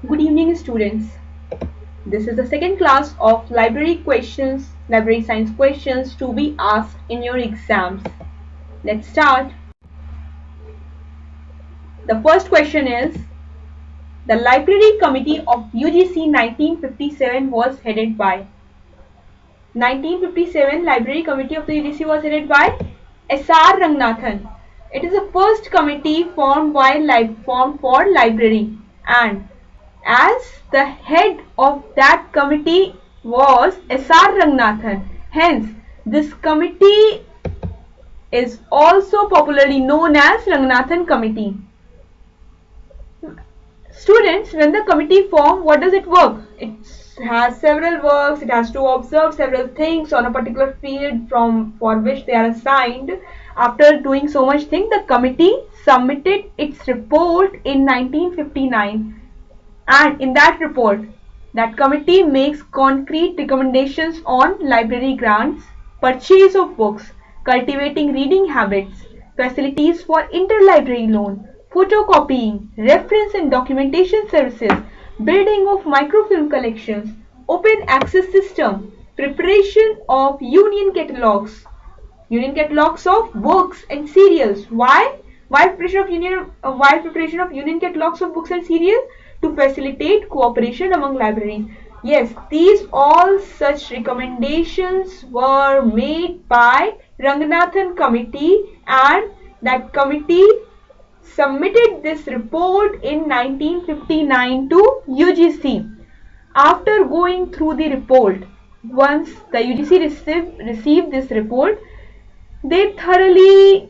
Good evening, students. This is the second class of library science questions to be asked in your exams. Let's start. The first question is, the Library Committee of UGC 1957 was headed by. 1957 Library Committee of the UGC was headed by S.R. Ranganathan. It is the first committee formed for library, and as the head of that committee was S.R. Ranganathan. Hence, this committee is also popularly known as Ranganathan Committee. Students, when the committee form, what does it work? It has several works. It has to observe several things on a particular field for which they are assigned. After doing so much thing, the committee submitted its report in 1959. And in that report, that committee makes concrete recommendations on library grants, purchase of books, cultivating reading habits, facilities for interlibrary loan, photocopying, reference and documentation services, building of microfilm collections, open access system, preparation of union catalogs of books and serials. Why? Why preparation of union catalogs of books and serials? To facilitate cooperation among libraries. Yes, these all such recommendations were made by Ranganathan Committee, and that committee submitted this report in 1959 to UGC. After going through the report, once the UGC received this report, they thoroughly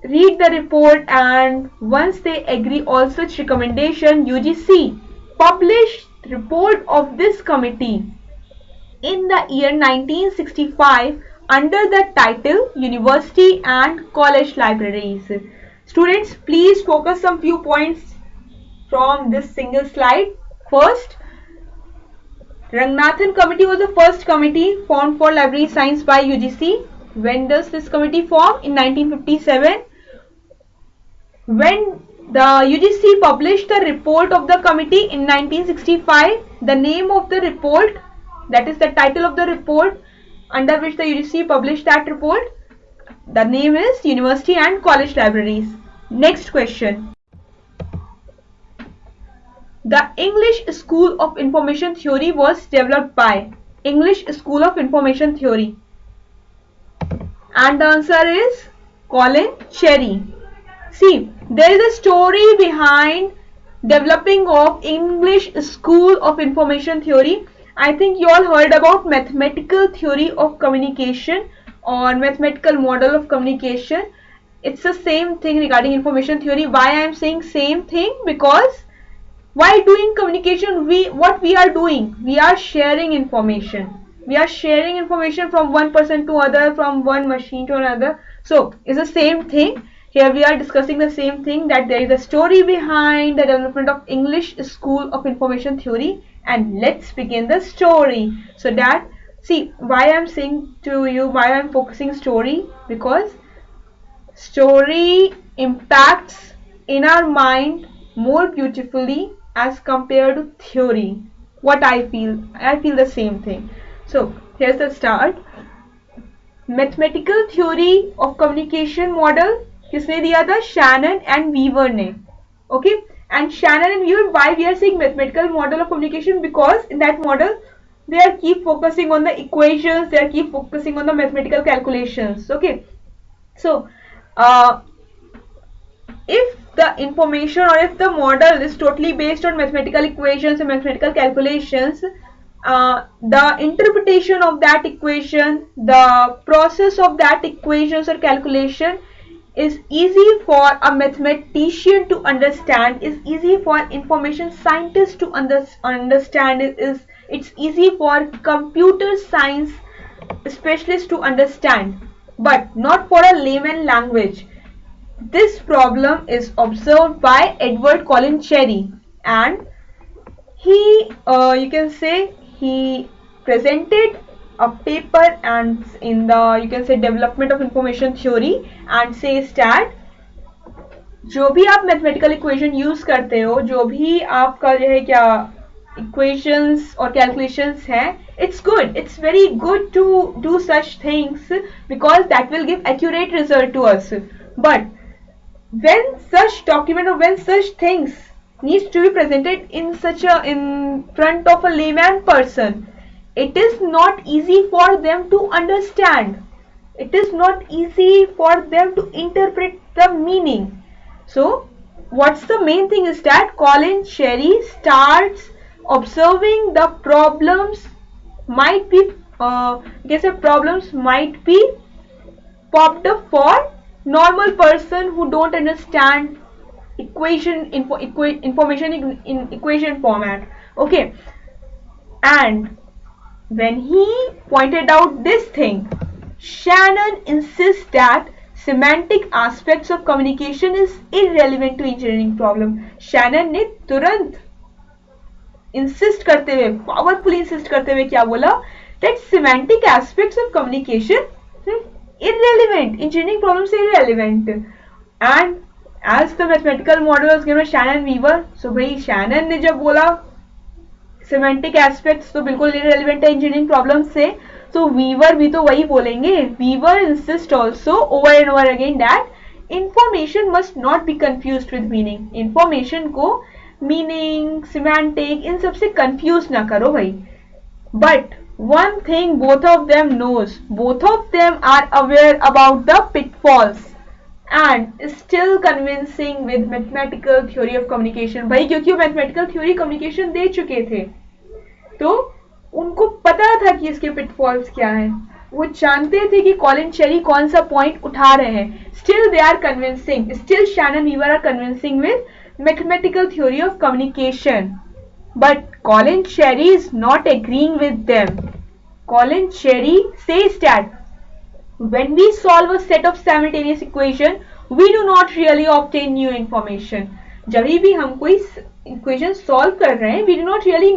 read the report, and once they agree all such recommendation, UGC published report of this committee in the year 1965 under the title University and College Libraries. Students, please focus some few points from this single slide. First, Ranganathan Committee was the first committee formed for library science by UGC. When does this committee form? In 1957. When the UGC published the report of the committee in 1965, the name of the report, that is the title of the report under which the UGC published that report, the name is University and College Libraries. Next question. The English School of Information Theory was developed by. English School of Information Theory. And the answer is Colin Cherry. See, there is a story behind developing of English School of Information Theory. I think you all heard about mathematical theory of communication or mathematical model of communication. It's the same thing regarding information theory. Why I am saying same thing? Because while doing communication, what we are doing? We are sharing information. We are sharing information from one person to other, from one machine to another. So it's the same thing. Here we are discussing the same thing, that there is a story behind the development of English School of Information Theory, and let's begin the story. So that, see, why I am saying to you, why I am focusing story, because story impacts in our mind more beautifully as compared to theory. What I feel the same thing. So here's the start. Mathematical theory of communication model किसने दिया था? Shannon and Weaver ने. Okay, and Shannon and Weaver, why we are saying mathematical model of communication? Because in that model they are keep focusing on the equations, they are keep focusing on the mathematical calculations. Okay, so if the information or if the model is totally based on mathematical equations and mathematical calculations, the interpretation of that equation, the process of that equations or calculation is easy for a mathematician to understand, is easy for information scientists to understand, it's easy for computer science specialists to understand, but not for a layman language. This problem is observed by Edward Colin Cherry, and he, you can say, he presented a paper and in the, you can say, development of information theory, and says that जो भी आप mathematical equation use करते हो, जो भी आपका जो है क्या इक्वेशंस और कैलकुलेशंस हैं, it's good, it's very good to do such things because that will give accurate result to us. But when such document or when such things needs to be presented in front of a layman person, it is not easy for them to understand. It is not easy for them to interpret the meaning. So what's the main thing is that Colin Cherry starts observing the problems might be guess problems might be popped up for normal person who don't understand information in equation format. Okay, and when he pointed out this thing, Shannon insists that semantic aspects of communication is irrelevant to engineering problem. Shannon ने तुरंत insist करते हुए, powerfully insist करते हुए क्या बोला, that semantic aspects of communication irrelevant, engineering problems are irrelevant. And as the mathematical model was given by Shannon Weaver, so भाई Shannon ने जब बोला semantic aspects तो बिल्कुल irrelevant है engineering problems से, so Weaver भी तो वही बोलेंगे. Weaver insists also over and over again that information must not be confused with meaning. Information को meaning, semantic इन सब से confuse ना करो भाई. But one thing both of them knows, both of them are aware about the pitfalls and still convincing with mathematical theory of communication. भाई क्योंकि वो mathematical theory communication दे चुके थे, तो उनको पता था कि इसके pitfalls क्या हैं. वो जानते थे कि कॉलिन चेरी कौन सा पॉइंट उठा रहे हैं. Still they are convincing, still Shannon Weaver are convincing with mathematical theory of communication. But Colin Cherry is not agreeing with them. Colin Cherry says that when we solve a set of simultaneous equation, we do not really obtain new information. जब भी हम कोई equation solve कर रहे हैं, we do not really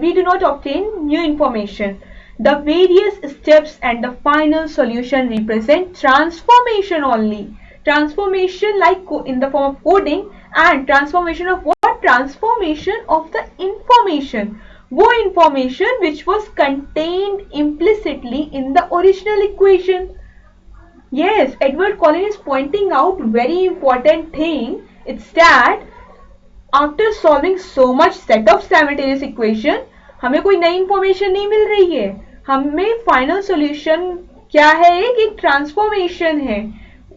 we do not obtain new information. The various steps and the final solution represent transformation only. Transformation like in the form of coding, and transformation of what? Transformation of the information. वो information which was contained implicitly in the original equation. Yes, Edward Collins is pointing out very important thing. It's that after solving so much set of simultaneous equation, हमें कोई नई information नहीं मिल रही है. हमें final solution क्या है? एक transformation है.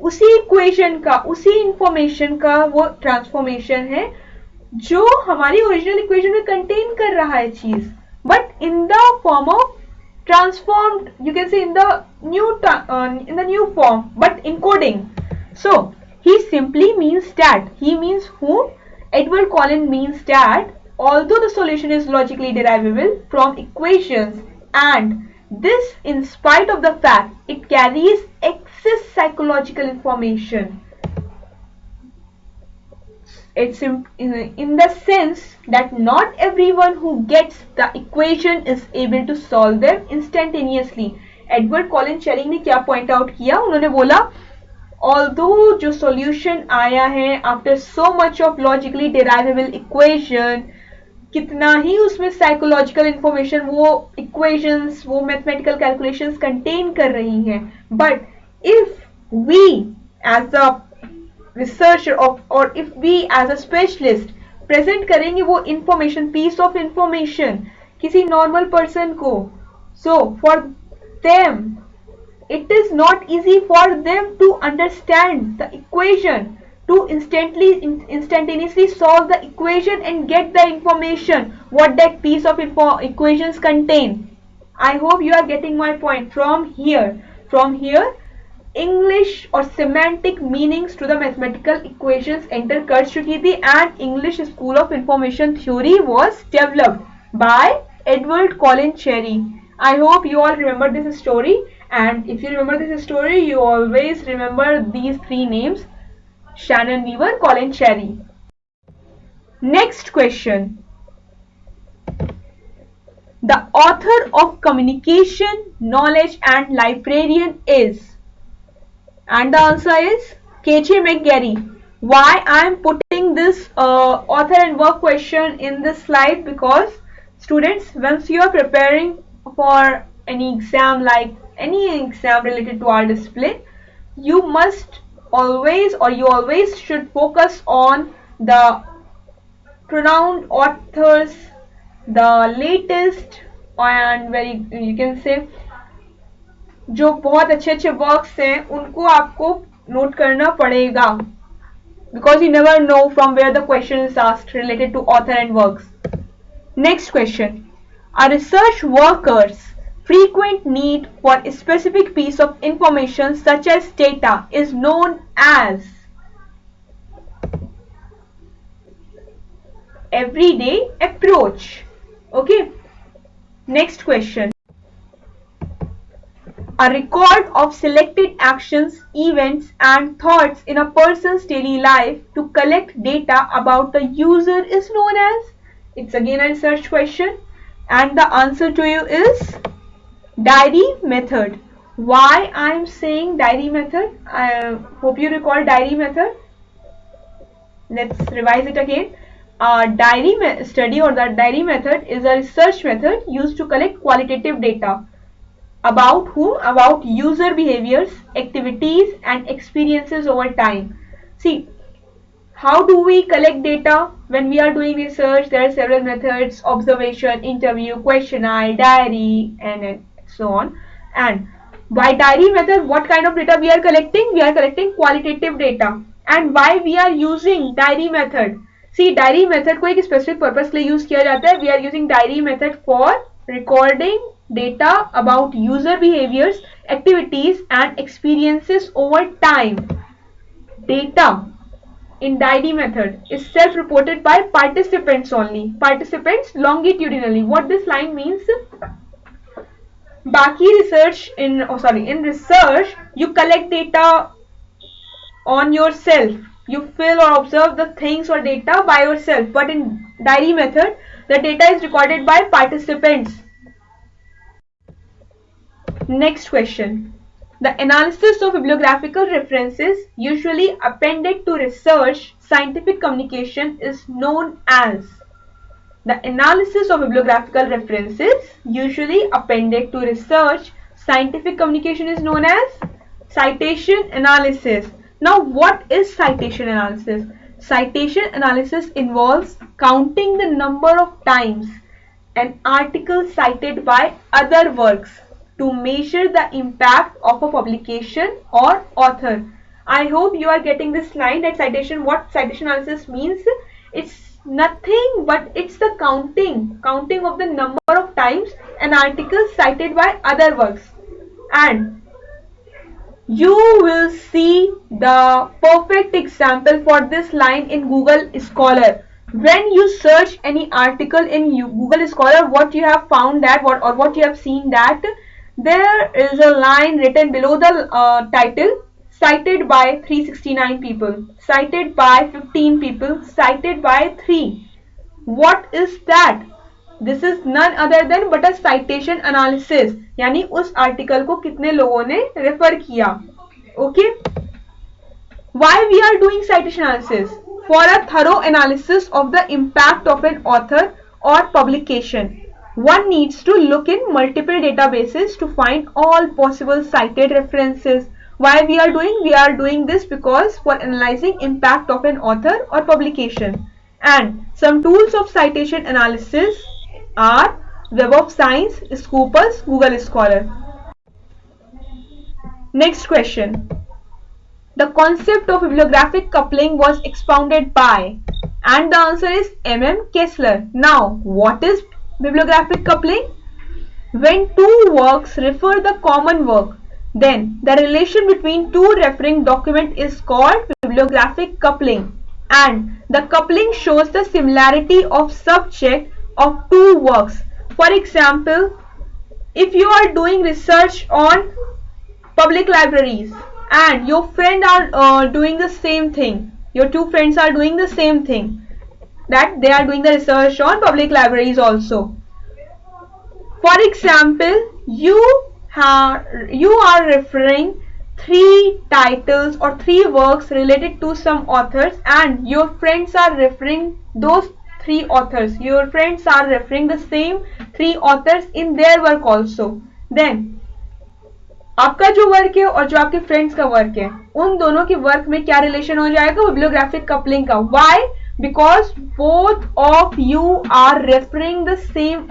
उसी इक्वेशन का, उसी इंफॉर्मेशन का वो ट्रांसफॉर्मेशन है जो हमारी ओरिजिनल इक्वेशन में कंटेन कर रहा है चीज, but in the form of transformed, you can say in the new form, but in coding. So he simply means that, he means whom Edward Collins means that although the solution is logically derivable from equations, and this in spite of the fact it carries excess psychological information. It's in the sense that not everyone who gets the equation is able to solve them instantaneously. Edward Collins Cherry ने क्या point out किया? उन्होंने बोला although जो solution आया है after so much of logically derivable equation, कितना ही उसमें साइकोलॉजिकल इंफॉर्मेशन वो इक्वेशंस, वो मैथमेटिकल कैलकुलेशंस कंटेन कर रही हैं, but if we as a researcher और if we as a specialist present करेंगे वो इंफॉर्मेशन, पीस ऑफ इंफॉर्मेशन किसी नॉर्मल पर्सन को, so for them it is not easy for them to understand the equation, to instantaneously solve the equation and get the information what that piece of equations contain. I hope you are getting my point. From here English or semantic meanings to the mathematical equations enter कर चुकी थी, and English School of Information Theory was developed by Edward Collins Cherry. I hope you all remember this story, and if you remember this story, you always remember these three names: Shannon Weaver, Colin Cherry. Next question. The author of Communication, Knowledge and Librarian is, and the answer is K.J. McGarry. Why I am putting this author and work question in this slide? Because students, once you are preparing for any exam, like any exam related to our discipline, you must always, or you always should focus on the renowned authors, the latest, and very, you can say, जो बहुत अच्छे अच्छे works हैं उनको आपको note करना पड़ेगा, because you never know from where the question is asked related to author and works. Next question. A research worker's frequent need for a specific piece of information such as data is known as everyday approach. Okay. Next question. A record of selected actions, events, and thoughts in a person's daily life to collect data about the user is known as. It's again a research question, and the answer to you is diary method. Why I am saying diary method? I hope you recall diary method. Let's revise it again. Diary study or the diary method is a research method used to collect qualitative data. About whom? About user behaviors, activities, and experiences over time. See, how do we collect data when we are doing research? There are several methods: observation, interview, questionnaire, diary, and so on. And by diary method, what kind of data we are collecting? We are collecting qualitative data. And why we are using diary method? See, diary method को एक specific purpose के लिए use किया जाता है. We are using diary method for recording data about user behaviors, activities, and experiences over time. Data in diary method is self-reported by participants only. Participants longitudinally. What this line means? बाकी research in research you collect data on yourself. You fill or observe the things or data by yourself. But in diary method, the data is recorded by participants. Next question. The analysis of bibliographical references usually appended to research scientific communication is known as. The analysis of bibliographical references usually appended to research scientific communication is known as citation analysis. Now, what is citation analysis? Citation analysis involves counting the number of times an article cited by other works to measure the impact of a publication or author. I hope you are getting this line that citation, what citation analysis means. It's nothing but it's the counting of the number of times an article cited by other works. And you will see the perfect example for this line in Google Scholar. When you search any article in Google Scholar, what you have found that what you have seen that there is a line written below the title: cited by 369 people, cited by 15 people, cited by 3. What is that? This is none other than but a citation analysis. यानी उस article को कितने लोगों ने refer किया. Okay? Why we are doing citation analysis? For a thorough analysis of the impact of an author or publication. One needs to look in multiple databases to find all possible cited references. Why we are doing? We are doing this because for analyzing impact of an author or publication. And some tools of citation analysis are Web of Science, Scopus, Google Scholar. Next question. The concept of bibliographic coupling was expounded by, and the answer is M.M. Kessler. Now, what is bibliographic coupling? When two works refer the common work, then the relation between two referring documents is called bibliographic coupling, and the coupling shows the similarity of subject of two works. For example, if you are doing research on public libraries and your friend are doing the same thing, your two friends are doing the same thing, that they are doing the research on public libraries also. For example, you are referring three titles or three works related to some authors, and your friends are referring those three authors. Your friends are referring the same three authors in their work also. Then आपका जो work है और जो आपके friends का work है, उन दोनों के वर्क में क्या रिलेशन हो जाएगा? बिब्लियोग्राफिक कपलिंग का. Why? Because both of you are referring the same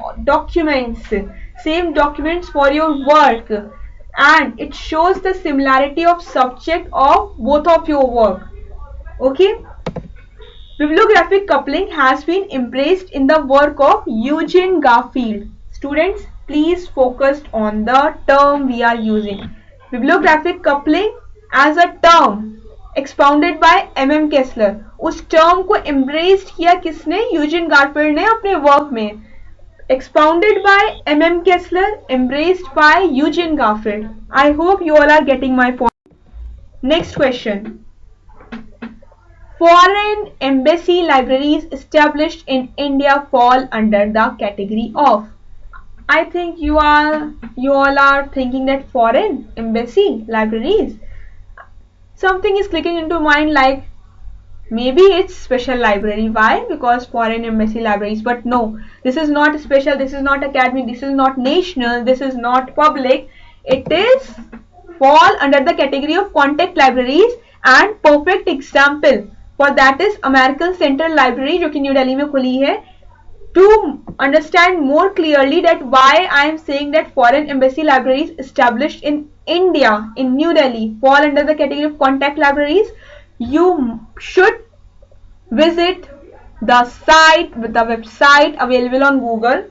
documents for your work, and it shows the similarity of subject of both of your work. Okay. Bibliographic coupling has been embraced in the work of Eugene Garfield. Students, please focus on the term we are using. Bibliographic coupling as a term expounded by M.M. Kessler. उस term को embraced किया किसने? Eugene Garfield ने अपने work में. Expounded by M.M. Kessler, embraced by Eugene Garfield. I hope you all are getting my point. Next question. Foreign embassy libraries established in India fall under the category of. I think you all are thinking that foreign embassy libraries. Something is clicking into mind like maybe it's special library. Why? Because foreign embassy libraries. But no, this is not special, this is not academic, this is not national, this is not public. It is fall under the category of contact libraries, and perfect example for that is American Central Library जो कि new Delhi में खुली है. To understand more clearly that why I am saying that foreign embassy libraries established in India, in New Delhi, fall under the category of contact libraries, you should visit the website available on Google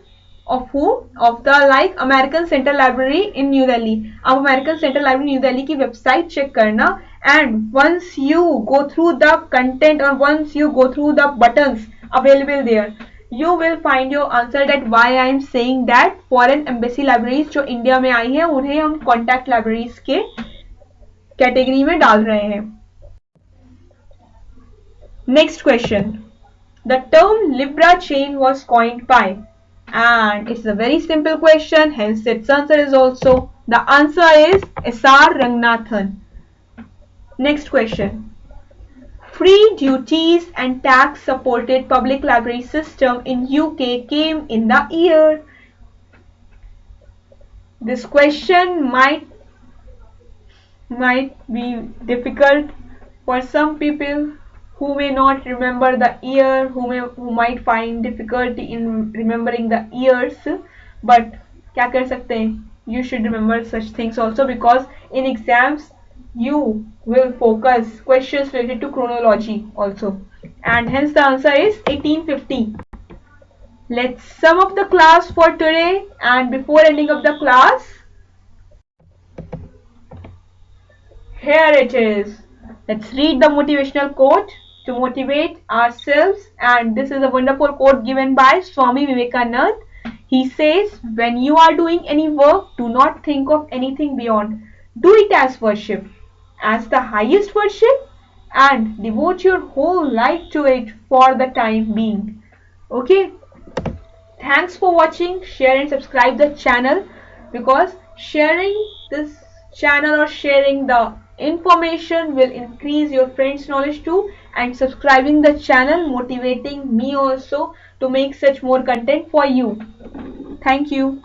of who? Of the like American Central Library in New Delhi. आप American Central Library New Delhi की website check करना, and once you go through the content or once you go through the buttons available there, you will find your answer that why I am saying that foreign embassy libraries जो India में आई हैं उन्हें हम contact libraries के category में डाल रहे हैं. Next question. The term Libra chain was coined by, and it's a very simple question, hence its answer is also, the answer is S.R. Ranganathan. Next question. Free duties and tax supported public library system in UK came in the year. This question might be difficult for some people who may not remember the year, who might find difficulty in remembering the years, but क्या कर सकते हैं? You should remember such things also, because in exams you will focus questions related to chronology also, and hence the answer is 1850. Let's sum up the class for today, and before ending up the class, here it is. Let's read the motivational quote to motivate ourselves, and this is a wonderful quote given by Swami Vivekananda. He says, when you are doing any work, do not think of anything beyond. Do it as worship, as the highest worship, and devote your whole life to it for the time being. Okay? Thanks for watching. Share and subscribe the channel, because sharing this channel or sharing the information will increase your friends' knowledge too, and subscribing the channel motivating me also to make such more content for you. Thank you.